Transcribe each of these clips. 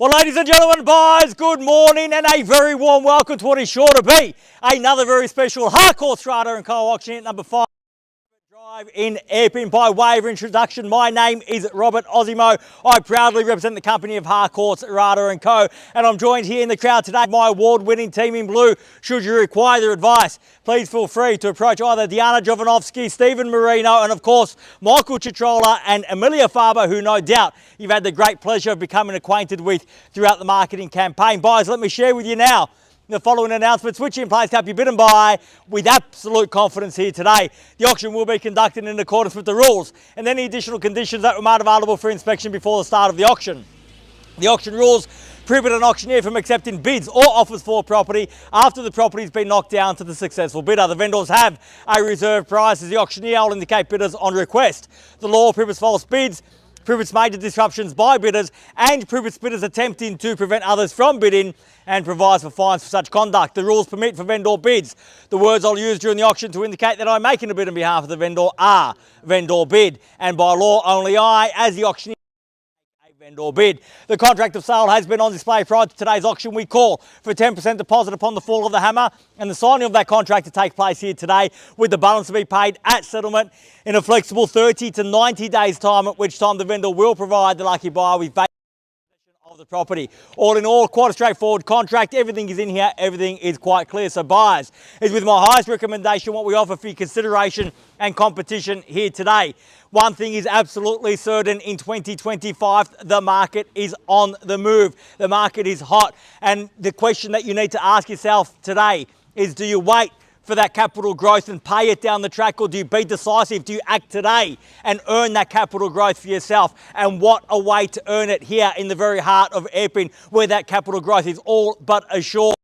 Well, ladies and gentlemen, buyers, good morning and a very warm welcome to what is sure to be another very special Harcourts Rata and Co auction at number 5 Drive in EPPING. By way of introduction, my name is Robert Ozzimo. I proudly represent the company of Harcourts Rata and Co, and I'm joined here in the crowd today by my award-winning team in blue. Should you require their advice, please feel free to approach either Diana Jovanovski, Stephen Marino, and of course Michael Cetrola and Emilia Faba, who no doubt you've had the great pleasure of becoming acquainted with throughout the marketing campaign. Buyers, let me share with you now the following announcements, which in place to help you bid and buy with absolute confidence here today. The auction will be conducted in accordance with the rules and any additional conditions that were made available for inspection before the start of the auction. The auction rules prohibit an auctioneer from accepting bids or offers for property after the property has been knocked down to the successful bidder. The vendors have a reserve price as the auctioneer will indicate bidders on request. The law prohibits false bids, prohibits major disruptions by bidders, and prohibits bidders attempting to prevent others from bidding, and provides for fines for such conduct. The rules permit for vendor bids. The words I'll use during the auction to indicate that I'm making a bid on behalf of the vendor are vendor bid, and by law only I, as the auctioneer, vendor bid. The contract of sale has been on display prior to today's auction. We call for a 10% deposit upon the fall of the hammer and the signing of that contract to take place here today, with the balance to be paid at settlement in a flexible 30 to 90 days time, at which time the vendor will provide the lucky buyer with vacant possession of the property. All in all, quite a straightforward contract. Everything is in here, everything is quite clear. So buyers, is with my highest recommendation what we offer for your consideration and competition here today. One thing is absolutely certain: in 2025, the market is on the move. The market is hot. And the question that you need to ask yourself today is, do you wait for that capital growth and pay it down the track, or do you be decisive? Do you act today and earn that capital growth for yourself? And what a way to earn it here in the very heart of EPPING, where that capital growth is all but assured.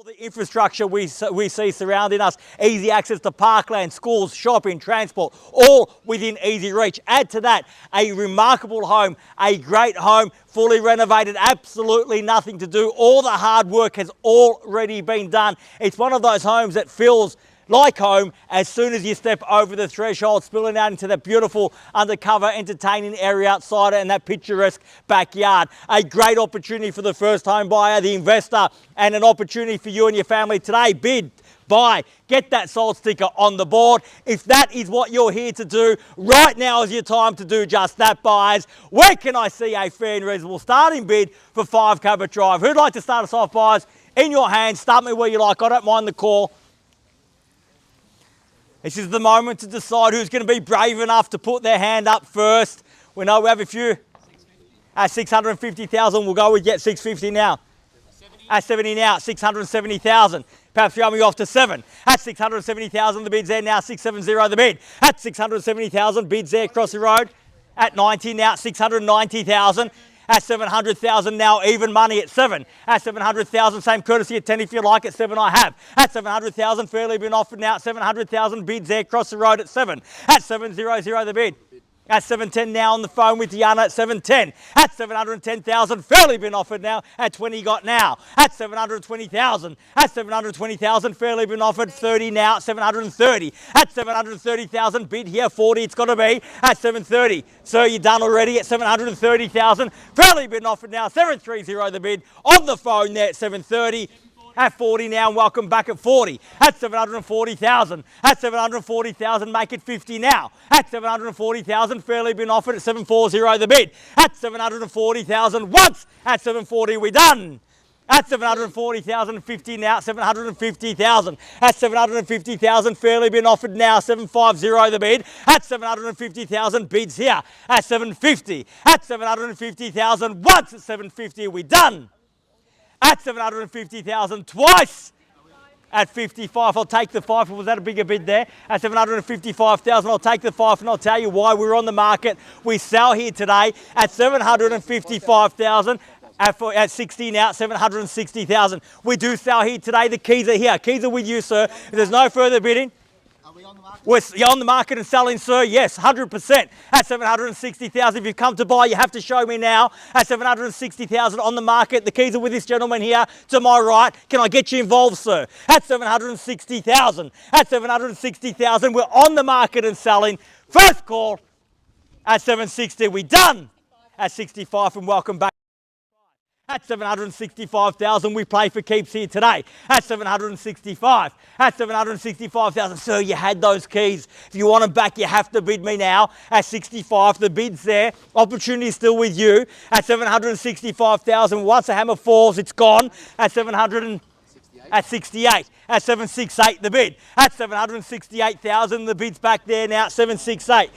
The infrastructure we see surrounding us, easy access to parkland, schools, shopping, transport, all within easy reach. Add to that a remarkable home, a great home, fully renovated, absolutely nothing to do. All the hard work has already been done. It's one of those homes that feels like home as soon as you step over the threshold, spilling out into that beautiful undercover entertaining area outside and that picturesque backyard. A great opportunity for the first home buyer, the investor, and an opportunity for you and your family today. Bid, buy, get that sold sticker on the board. If that is what you're here to do, right now is your time to do just that, buyers. Where can I see a fair and reasonable starting bid for 5 Cabot Drive? Who'd like to start us off, buyers? In your hands, start me where you like. I don't mind the call. This is the moment to decide who's going to be brave enough to put their hand up first. We know we have a few. At 650,000, we'll go with 650 now. At 70 now, 670,000. Perhaps rounding off to 7. At 670,000, the bid's there now, 670 the bid. At 670,000, bids there across the road. At 90 now, 690,000. At 700,000 now, even money at 7. At 700,000, same courtesy at 10 if you like. At 7 I have. At 700,000, fairly been offered now. At 700,000, bids there across the road at 7. At 700 the bid. At 710 now on the phone with Diana at 710. At 710,000, fairly been offered now. At 20 got now. At 720,000. At 720,000, fairly been offered 30 now. At 730. At 730,000, bid here 40. It's got to be at 730. Sir, you're done already at 730,000. Fairly been offered now. 730 the bid on the phone there at 730. At 40 now, and welcome back at 40. At 740,000. At 740,000, make it 50 now. At 740,000, fairly been offered at 740 the bid. At 740,000 once. At 740, we done. At 740,000, 50 now, 750,000. At 750,000, fairly been offered now, 750 the bid. At 750,000, bids here. At 750. At 750,000 once. At 750, we done. At 750,000 twice. At 55, I'll take the 5. Was that a bigger bid there? At 755,000, I'll take the 5, and I'll tell you why we're on the market. We sell here today at 755,000. At 60 now, 760,000. We do sell here today. The keys are here. Keys are with you, sir. If there's no further bidding. We're on the market and selling, sir. Yes, 100%. At 760,000. If you've come to buy, you have to show me now. At 760,000 on the market. The keys are with this gentleman here to my right. Can I get you involved, sir? At 760,000. At 760,000. We're on the market and selling. First call at 760. We done at 65, and welcome back. At 765,000, we play for keeps here today. At 765. At 765,000. Sir, you had those keys. If you want them back, you have to bid me now. At 65, the bid's there. Opportunity is still with you. At 765,000, once the hammer falls, it's gone. At 700 at 68. At 768, the bid. At 768,000, the bid's back there now. 768.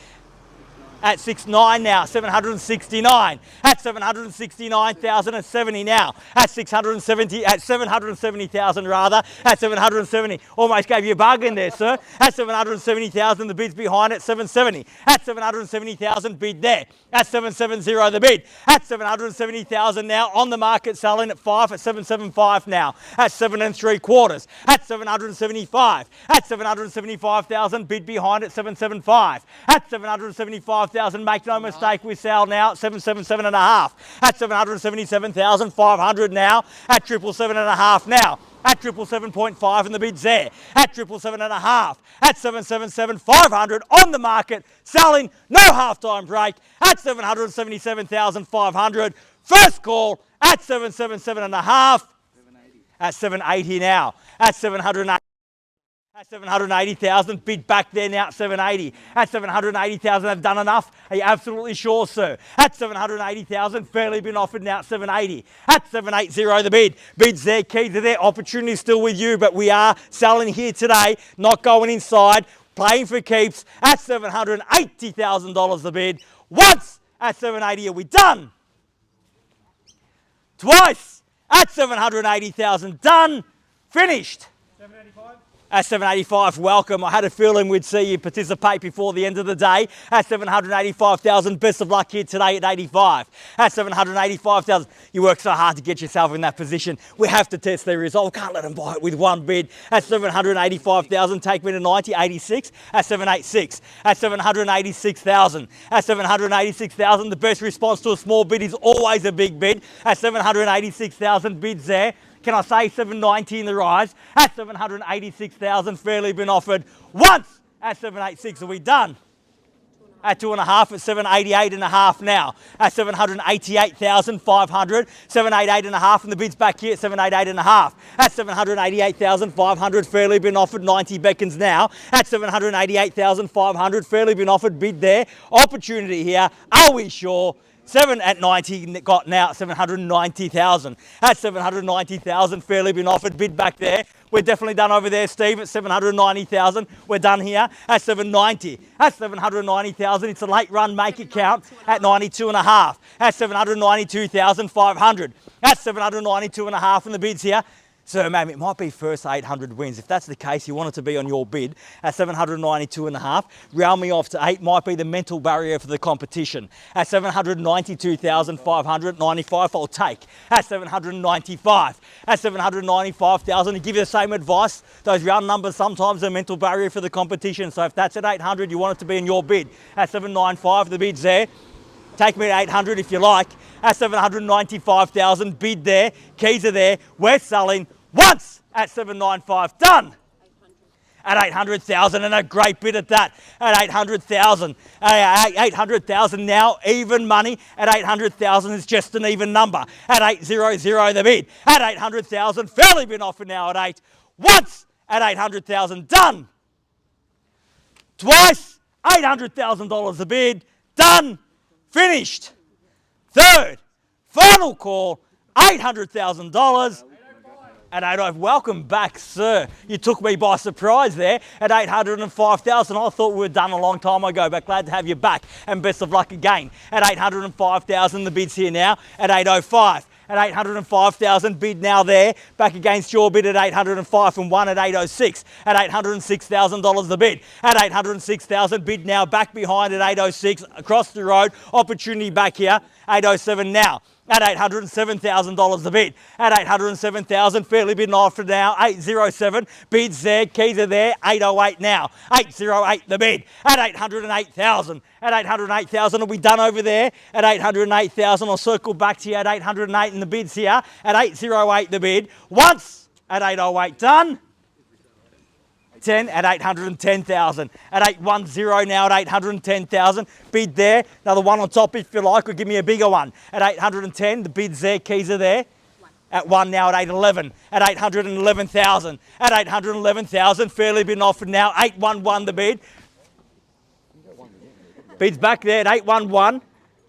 At 69 now, 769. At 769,070 now. At 670, at 770,000 rather. At 770, almost gave you a bargain there, sir. At 770,000, the bid's behind at 770. At 770,000, bid there. At 770, the bid. At 770,000 now, on the market, selling at 5 at 775 now. At 7 3/4. At 775. At 775,000, bid behind at 775. At 775,000, make no mistake, we sell now at 777.5. At 777,500 now. At 777.5 now. At 777.5 and the bid's there. At 777.5. At 777,500 on the market, selling, no halftime break. At 777,500. First call at 777.5. At 780 now. At 780. At 780,000, bid back there now at 780. At 780,000, they've done enough. Are you absolutely sure, sir? At 780,000, fairly been offered now at 780. At 780, the bid. Bid's there, keys are there, opportunity still with you, but we are selling here today, not going inside, playing for keeps. At $780,000 the bid. Once at 780, are we done? Twice at 780,000, done, finished. 785. At 785, welcome. I had a feeling we'd see you participate before the end of the day. At 785,000, best of luck here today at 85. At 785,000, you worked so hard to get yourself in that position. We have to test their resolve. Can't let them buy it with one bid. At 785,000, take me to 90, 86. At 786. At 786,000. At 786,000, the best response to a small bid is always a big bid. At 786,000, bids there. Can I say 790 in the rise? At 786,000, fairly been offered once at 786. Are we done? At 2.5 at 788.5 now. At 788,500, 788.5, and the bid's back here at 788.5. At 788,500, fairly been offered. 90 beckons now. At 788,500, fairly been offered. Bid there. Opportunity here. Are we sure? 7 at 90 got now at 790,000. At 790,000, fairly been offered. Bid back there. We're definitely done over there, Steve, at 790,000. We're done here at 790. At 790,000, it's a late run, make it count at 92.5. At 792,500. At 792.5, and the bid's here. So, ma'am, it might be first 800 wins. If that's the case, you want it to be on your bid at 792.5. Round me off to 8 might be the mental barrier for the competition. At 792,500, 95 I'll take. At 795. At 795,000, to give you the same advice, those round numbers sometimes are a mental barrier for the competition. So if that's at 800, you want it to be in your bid. At 795, the bid's there. Take me to 800 if you like. At 795,000, bid there. Keys are there. We're selling. Once at 795, done. At 800,000, and a great bid at that. At 800,000, 800,000 now, even money. At 800,000 is just an even number. At 800, the bid. At 800,000, fairly been offered now at 8. Once at 800,000, done. Twice, $800,000 the bid, done, finished. Third, final call, $800,000. At 805, welcome back, sir. You took me by surprise there at 805,000. I thought we were done a long time ago, but glad to have you back, and best of luck again. At 805,000, the bid's here now at 805. At 805,000, bid now there, back against your bid at 805 and one at 806. At $806,000 the bid. At 806,000, bid now back behind at 806, across the road, opportunity back here, 807 now. At $807,000 the bid. At 807,000, fairly bid offered now, 807, bids there, keys are there, 808 now. 808 the bid. At 808,000. At 808,000, are we done over there? At 808,000, I'll circle back to you at 808 and the bid's here. At 808 the bid. Once at 808, done. 10 at 810,000. At 810 now at 810,000. Bid there. Another one on top if you like, or give me a bigger one. At 810, the bid's there, keys are there. At 1 now at 811. At 811,000. At 811,000, fairly been offered now. 811 the bid. Bid's back there at 811.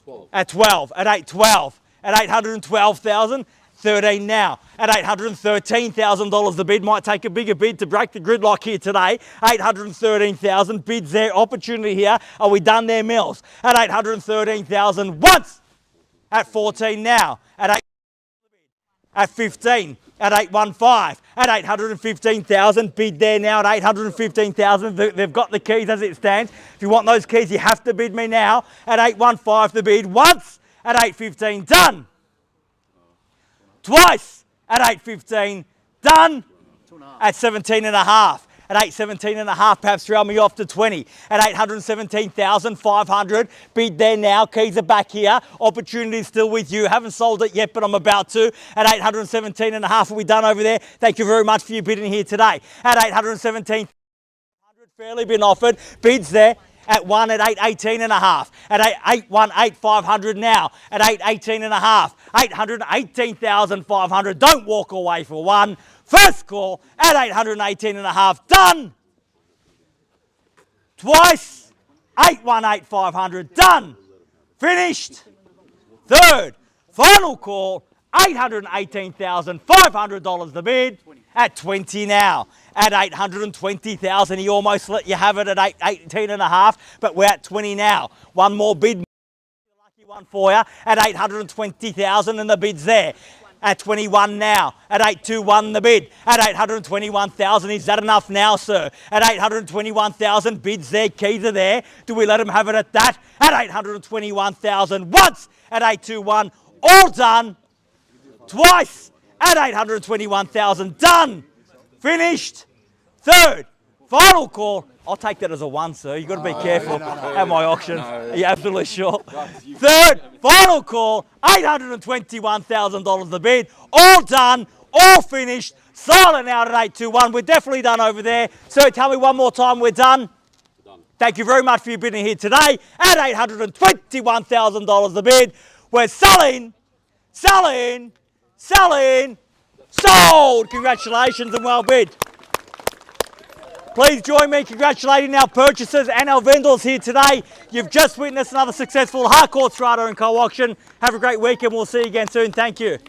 12. At 12. At 812. At 812,000. 13 now. At $813,000 the bid. Might take a bigger bid to break the gridlock here today. 813,000. Bids there. Opportunity here. Are we done there, Mills? At 813,000 once. At 14 now. At 15. At 815. At 815,000. Bid there now at 815,000. They've got the keys as it stands. If you want those keys, you have to bid me now. At 815 the bid. Once. At 815. Done. Twice at 815, done. At 17 and a half. At 817 and a half, perhaps round me off to 20. At 817,500, bid there now. Keys are back here. Opportunity still with you. Haven't sold it yet, but I'm about to. At 817 and a half, are we done over there? Thank you very much for your bidding here today. At 817,500, fairly been offered. Bids there. At 1 at 818 and a half. At 818,500 now. At 818 and a half. 818,500. Don't walk away for one. First call at 818 and a half. Done. Twice. 818,500. Done. Finished. Third. Final call. $818,500 the bid. At 20 now. At 820,000, he almost let you have it at 818 and a half, but we're at 20 now. One more bid, lucky one for you, at 820,000 and the bid's there. At 21 now. At 821 the bid. At 821,000, is that enough now, sir? At 821,000, bids there, keys are there. Do we let him have it at that? At 821,000 once. At 821, all done. Twice. At 821,000, done. Finished. Third. Final call. I'll take that as a one, sir. You've got to be careful at my auction. Are you absolutely sure? Third. Final call. $821,000 the bid. All done. All finished. Silent out at 821. We're definitely done over there. Sir, tell me one more time we're done. Thank you very much for your bidding here today. At $821,000 the bid. We're selling. Selling. Selling. Sold! Congratulations and well bid. Please join me in congratulating our purchasers and our vendors here today. You've just witnessed another successful Harcourts Rata and Co auction. Have a great weekend. We'll see you again soon. Thank you.